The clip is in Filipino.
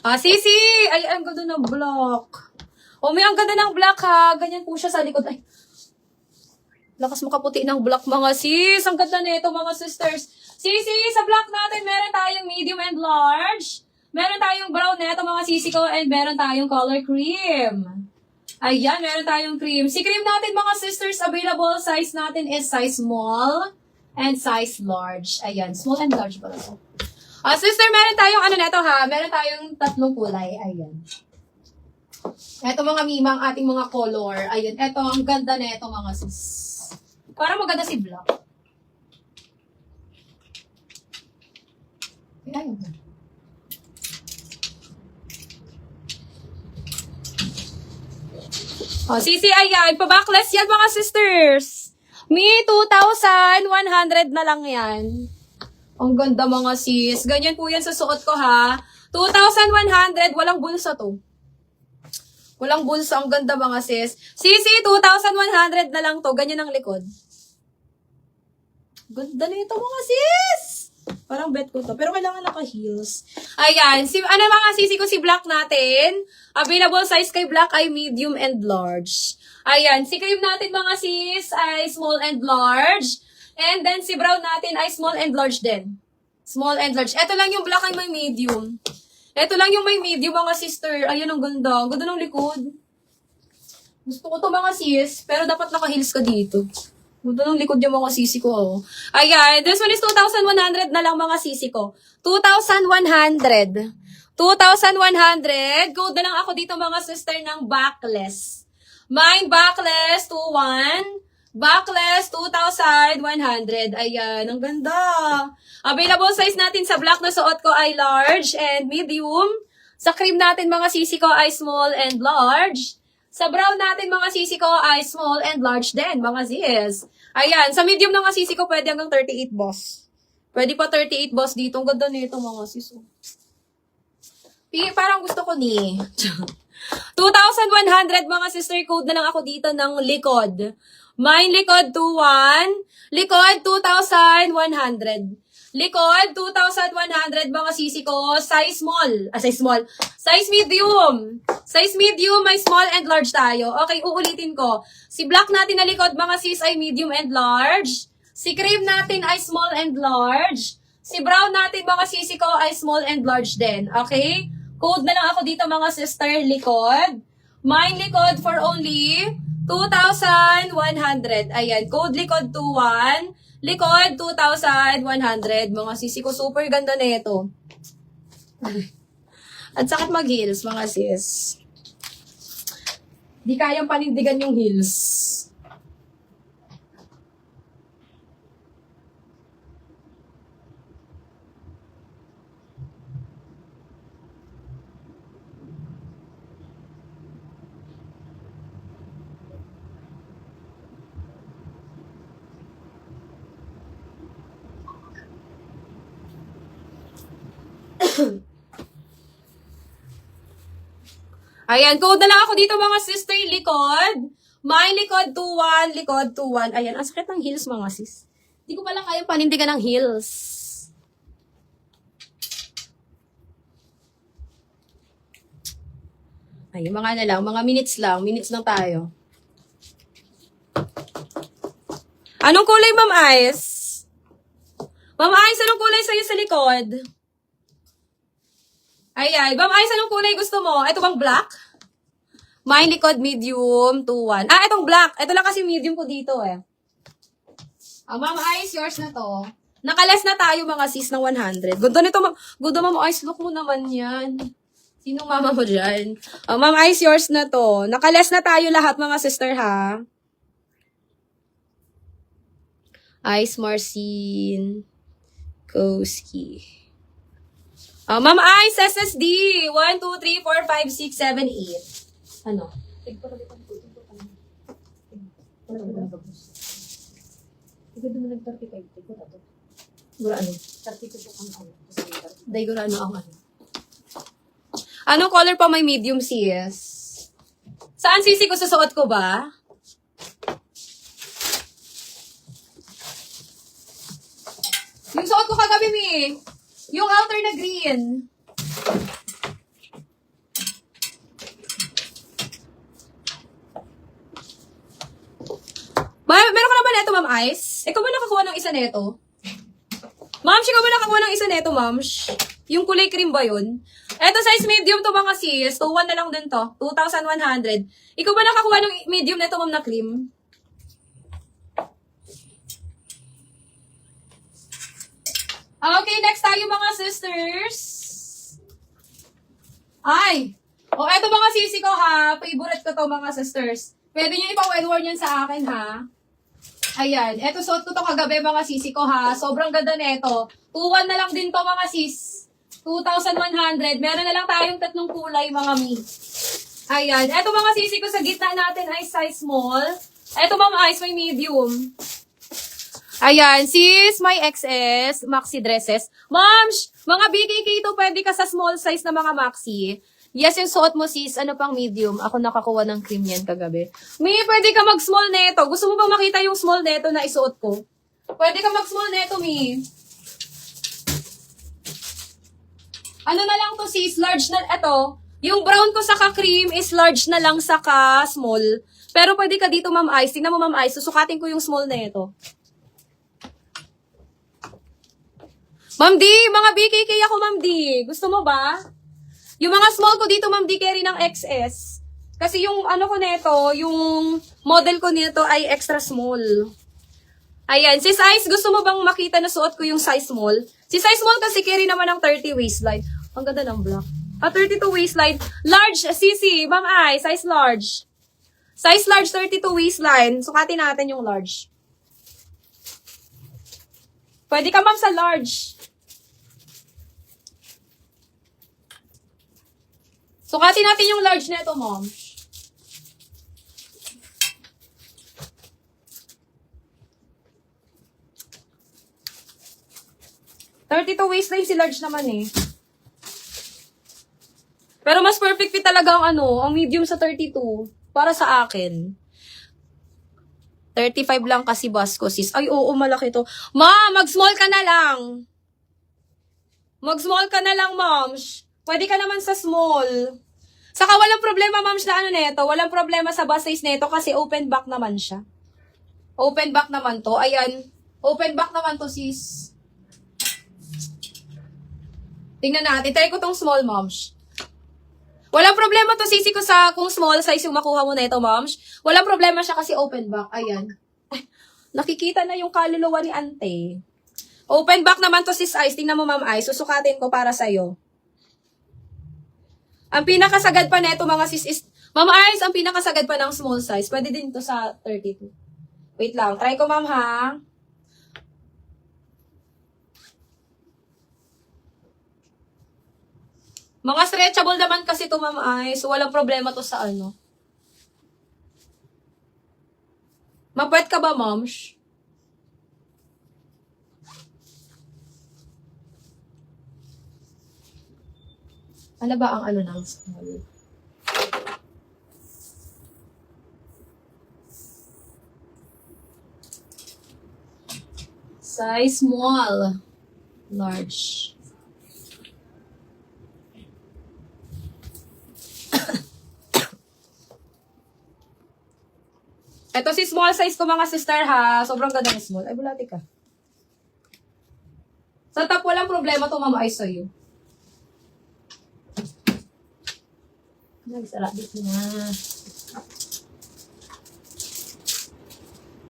Sisi! Ay, ang ganda ng block. May ang ganda ng block ha. Ganyan po siya sa likod. Ay, lakas makaputi ng block mga sis. Ang ganda nito mga sisters. Sisi, sa block natin meron tayong medium and large. Meron tayong brown neto mga sisi ko. And meron tayong color cream. Ayan, meron tayong cream. Si cream natin mga sisters, available size natin is size small and size large. Ayan, small and large pala ito. Sister, meron tayong ano neto ha. Meron tayong tatlong kulay. Ayan. Ito mga mimang ating mga color. Ayan, ito ang ganda neto mga sis. Parang maganda si Black. Ayan. Sisi, ayan. Pa-backless yan mga sisters. Me, 2,100 na lang yan. Ang ganda mga sis. Ganyan po yan sa suot ko ha. 2,100. Walang bulsa to. Walang bulsa. Ang ganda mga sis. Sisi, 2,100 na lang to. Ganyan ang likod. Ganda na ito mga sis. Parang bet ko to. Pero kailangan naka-heels. Ayan. Ano mga sisi ko si Black natin? Available size kay Black ay medium and large. Ayan. Si cream natin mga sis ay small and large. And then si brown natin ay small and large din. Small and large. Ito lang yung Black ay may medium. Ito lang yung may medium mga sister. Ayan ang ganda. Ang ganda ng likod. Gusto ko to mga sis. Pero dapat naka-heels ka dito. Ganda ng likod yung mga sisi ko. Oh. Ayan. This one is 2,100 na lang mga sisi ko. 2,100. 2,100. Go na lang ako dito mga sister ng backless. Mine backless 2,100. Backless 2,100. Ayan. Ang ganda. Available size natin sa black na suot ko ay large and medium. Sa cream natin mga sisi ko ay small and large. Sa brown natin mga sisi ko ay small and large din, mga sis. Ayan, sa medium na mga sisi ko pwede hanggang 38 boss. Pwede pa 38 boss dito. Ang ganda nito mga sis. Parang gusto ko ni 2,100 mga sister, code na lang ako dito ng likod. Mine likod 2,100. Likod 2,100. Likod, 2,100 mga sisi ko. Size small. Size small. Size medium. Size medium, may small and large tayo. Okay, uulitin ko. Si black natin na likod mga sis ay medium and large. Si cream natin ay small and large. Si brown natin mga sisi ko ay small and large din. Okay? Code na lang ako dito mga sister, likod. Mine likod for only 2,100. Ayan, code likod 21. Likod, 2,100. Mga sisi ko, super ganda na ito. At sakit mag-heels, mga sis. Di kayang panindigan yung heels. Ayan, code na lang ako dito mga sister, likod. Mine likod 2,1, likod 2,1. Ayan, ang sakit ng heels mga sis. Hindi ko pala kayang panindigan ng heels. Ay, mga na lang, mga minutes lang tayo. Anong kulay, Ma'am Ice? Ma'am Ice, anong kulay sa'yo sa likod? Ay, Ma'am Ice, anong kulay gusto mo? Ito bang black? Mine likod medium 2,1. Itong black. Ito lang kasi medium ko dito eh. Ma'am Ice, yours na to. Nakalas na tayo mga sis ng 100. Ganda nito, Ganda Ma'am Ice, look mo naman yan. Sinong mama mo dyan? Ma'am Ice, yours na to. Nakalas na tayo lahat mga sister ha. Ice Marcin Koski. Ma'am Ice, SSD. 1, 2, 3, 4, 5, 6, 7, 8. Ano? Tigod mo nag-35. Tigod ato. Gura ano? 32 ang ano. Day gura ano ang ano. Anong color pa may medium sis? Saan sisi ko sa suot ko ba? Yung suot ko kagabi, Mi. Yung outer na green. Ma'am Ice? Ikaw ba nakakuha ng isa neto? Ma'am, ikaw ba nakakuha ng isa neto, ma'am? Yung kulay cream ba yun? Eto, size medium to mga sis. 2,1 na lang din to. 2,100. Ikaw ba nakakuha ng medium neto, ma'am, na cream? Okay, next tayo mga sisters. Ay! O, eto mga sisi ko ha. Favorite ko to mga sisters. Pwede nyo ipa-wear yan sa akin ha. Ayan. Eto, suot ko to kagabi mga sisi ko ha. Sobrang ganda nito. 2,1 na lang din to mga sis. 2,100. Meron na lang tayong tatlong kulay mga mi. Ayan. Eto mga sisi ko sa gitna natin ay size small. Eto mga ice may medium. Ayan. Sis, may XS. Maxi dresses. Moms! Mga BKK to pwede ka sa small size na mga maxi. Yes, yung suot mo sis, ano pang medium? Ako nakakuha ng cream yan kagabi. Mi, pwede ka mag-small neto. Gusto mo bang makita yung small neto na isuot ko? Pwede ka mag-small neto, Mi. Ano na lang to sis, large na, eto. Yung brown ko saka cream is large na lang saka small. Pero pwede ka dito, Ma'am Ice. Tingnan mo, Ma'am Ice. Susukatin ko yung small neto. Ma'am D, mga BKK ako, Ma'am D. Gusto mo ba? Yung mga small ko dito, Ma'am D, carry ng XS. Kasi yung ano ko nito, yung model ko nito ay extra small. Ayan. Si size, gusto mo bang makita na suot ko yung size small? Si size small kasi carry naman ng 30 waistline. Ang ganda ng black. 32 waistline. Large, CC, Ma'am I, size large. Size large, 32 waistline. Sukatin natin yung large. Pwede ka, Ma'am, sa large. Sukatin natin yung large na ito, Mom. $32 waistline si large naman eh. Pero mas perfect fit talaga ang ang medium sa 32. Para sa akin. 35 lang kasi bus ko, sis. Ay, oo, malaki to. Ma, mag-small ka na lang. Mag-small ka na lang, moms. Pwede ka naman sa small. Saka walang problema, moms, na ano neto. Walang problema sa bust size neto kasi open back naman siya. Open back naman to. Ayan. Open back naman to, sis. Tingnan natin. Try ko tong small, moms. Walang problema to, sisi ko sa kung small size yung makuha mo neto, moms. Walang problema siya kasi open back. Ayan. Nakikita na yung kaluluwa ni ante. Open back naman to, sis Ice. Tingnan mo, Ma'am Ice. Susukatin ko para sa'yo. Ang pinakasagad pa neto mga sis is, Ma'am Ice, ang pinakasagad pa ng small size. Pwede din to sa 32. Wait lang. Try ko, Ma'am, ha? Mga stretchable naman kasi to, Ma'am Ice. So, walang problema to sa ano. Mapwet ka ba, moms? Ano ba ang ano ng small? Size small. Large. Ito si small size ko mga sister ha. Sobrang ganda ng small. Ay, bulati ka. Sa top, walang problema to, Mama Ice sa'yo. Nagsara dito na.